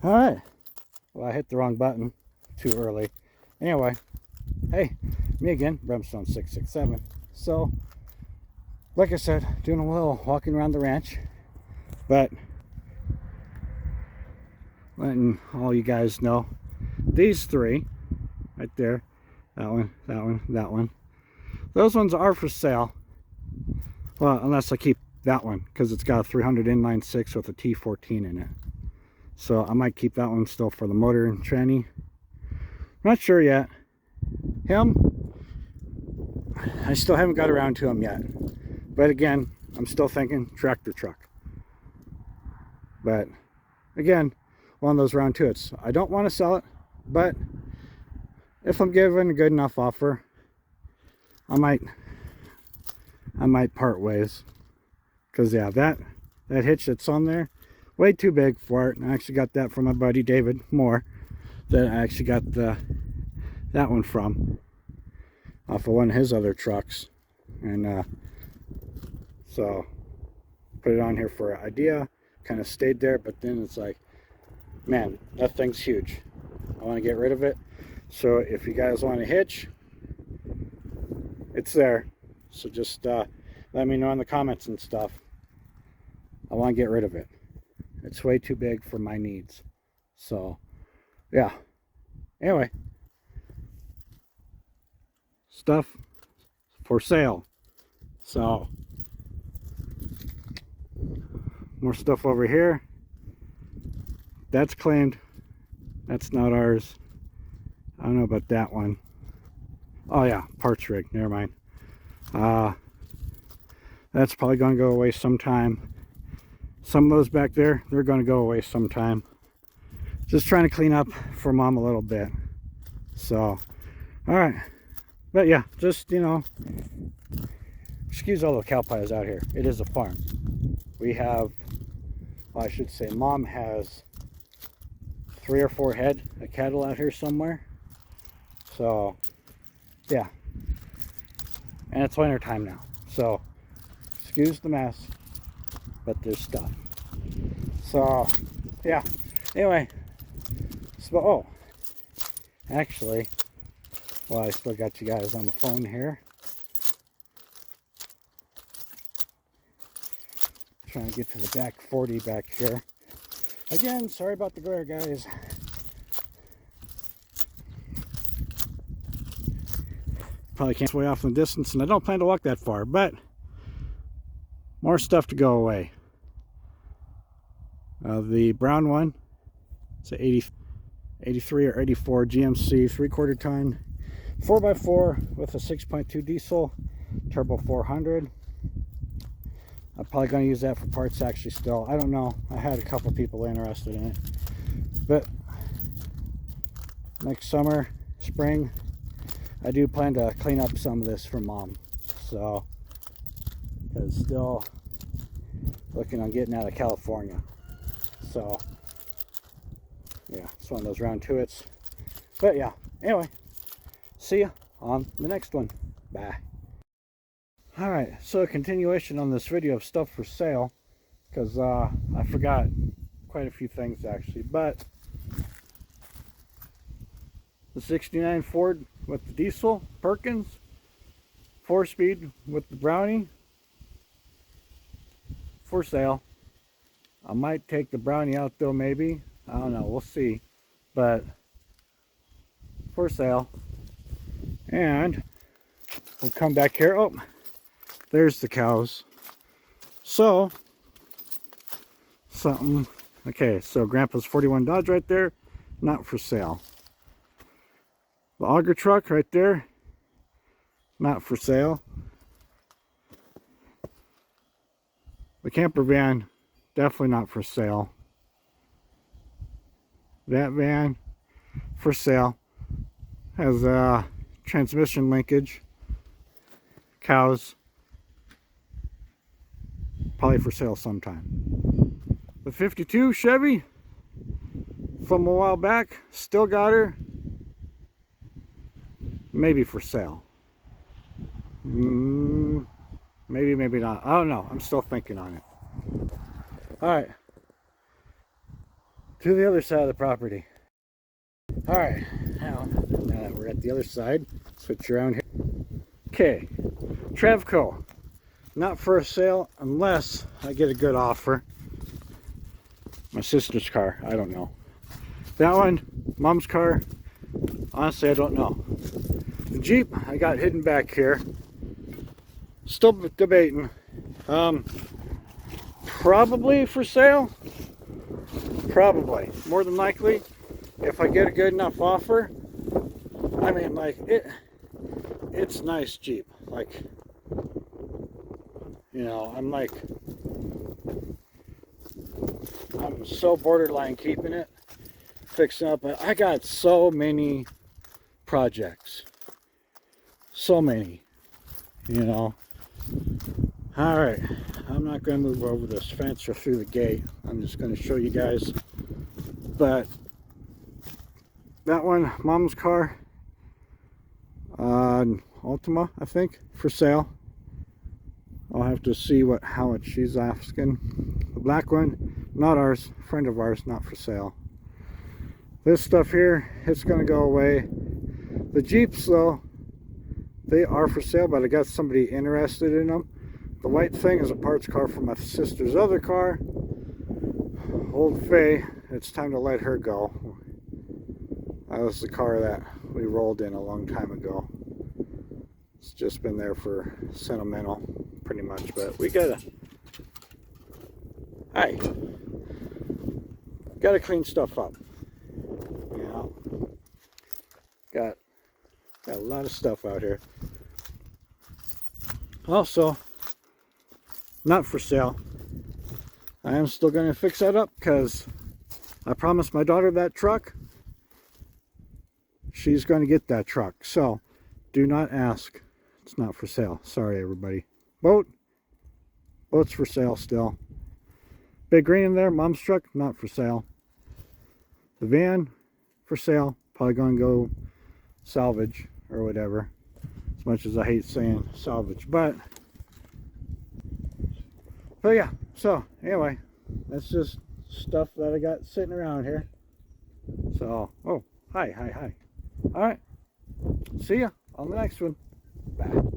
All right. Well, I hit the wrong button too early. Anyway, hey, me again, Brimstone667. So, like I said, doing a little walking around the ranch, but letting all you guys know, these three right there, that one, that one, that one, those ones are for sale. Well, unless I keep that one, because it's got a 300 inline 6 with a T14 in it. So I might keep that one still for the motor and tranny. Not sure yet. Him, I still haven't got around to him yet. But again, I'm still thinking tractor truck. But again, one of those round two-its. I don't want to sell it, but if I'm given a good enough offer, I might part ways. Because yeah, that hitch that's on there, way too big for it. I actually got that from my buddy David Moore, that I actually got that one from off of one of his other trucks. And so put it on here for an idea, kind of stayed there, but then it's like, man, that thing's huge. I want to get rid of it. So if you guys want a hitch, it's there. So just let me know in the comments and stuff. I want to get rid of it. It's way too big for my needs. So yeah, anyway, stuff for sale. So more stuff over here. That's claimed. That's not ours. I don't know about that one. Oh yeah, parts rig, never mind. That's probably going to go away sometime. Some of those back there, they're going to go away sometime. Just trying to clean up for Mom a little bit. So, alright. But yeah, just, you know, excuse all the cow pies out here. It is a farm. We have, well, I should say, Mom has 3 or 4 head of cattle out here somewhere. So, yeah. And it's winter time now. So, excuse the mess, but there's stuff. So, yeah. Anyway, so, oh, actually, well, I still got you guys on the phone here. Trying to get to the back 40 back here. Again, sorry about the glare, guys. Probably can't way off in the distance, and I don't plan to walk that far, but more stuff to go away. The brown one, it's a 83 or 84 GMC 3/4 ton 4x4 with a 6.2 diesel turbo 400. I'm probably going to use that for parts actually still. I don't know. I had a couple people interested in it. But next summer, spring, I do plan to clean up some of this for Mom. So, because still looking on getting out of California. So, yeah, it's one of those round two-its. But yeah, anyway, see ya on the next one. Bye. Alright, so a continuation on this video of stuff for sale, because I forgot quite a few things actually, but the 69 Ford with the diesel, Perkins, 4-speed with the Brownie, for sale. I might take the Brownie out though, maybe. I don't know, we'll see. But for sale. And we'll come back here. Oh, there's the cows. So something. Okay, so Grandpa's 41 Dodge right there, not for sale. The auger truck right there, not for sale. The camper van, definitely not for sale. That van, for sale. Has a transmission linkage. Cows, probably for sale sometime. The 52 Chevy, from a while back, still got her. Maybe for sale. Maybe, maybe not. I don't know. I'm still thinking on it. Alright. to the other side of the property. All right, now that we're at the other side, switch around here. Okay, Travco, not for sale unless I get a good offer. My sister's car, I don't know. That one, mom's car, honestly I don't know. The Jeep I got hidden back here, still debating. Probably for sale, probably, more than likely, if I get a good enough offer. I mean, like, it's nice Jeep, like, you know, I'm so borderline keeping it, fixing up. I got so many projects, so many, you know. All right, I'm not going to move over this fence or through the gate. I'm just going to show you guys. But that one, mom's car, Ultima, I think, for sale. I'll have to see how much she's asking. The black one, not ours, friend of ours, not for sale. This stuff here, it's going to go away. The Jeeps, though, they are for sale, but I got somebody interested in them. The white thing is a parts car for my sister's other car, Old Faye. It's time to let her go. That was the car that we rolled in a long time ago. It's just been there for sentimental, pretty much. But we gotta clean stuff up. You know, got a lot of stuff out here. Also, not for sale. I am still going to fix that up because I promised my daughter that truck. She's going to get that truck. So do not ask. It's not for sale. Sorry, everybody. Boat's for sale still. Big green in there, mom's truck, not for sale. The van, for sale. Probably going to go salvage or whatever. As much as I hate saying salvage, but yeah, so anyway, that's just stuff that I got sitting around here. So, oh, hi. All right, see ya on the next one. Bye.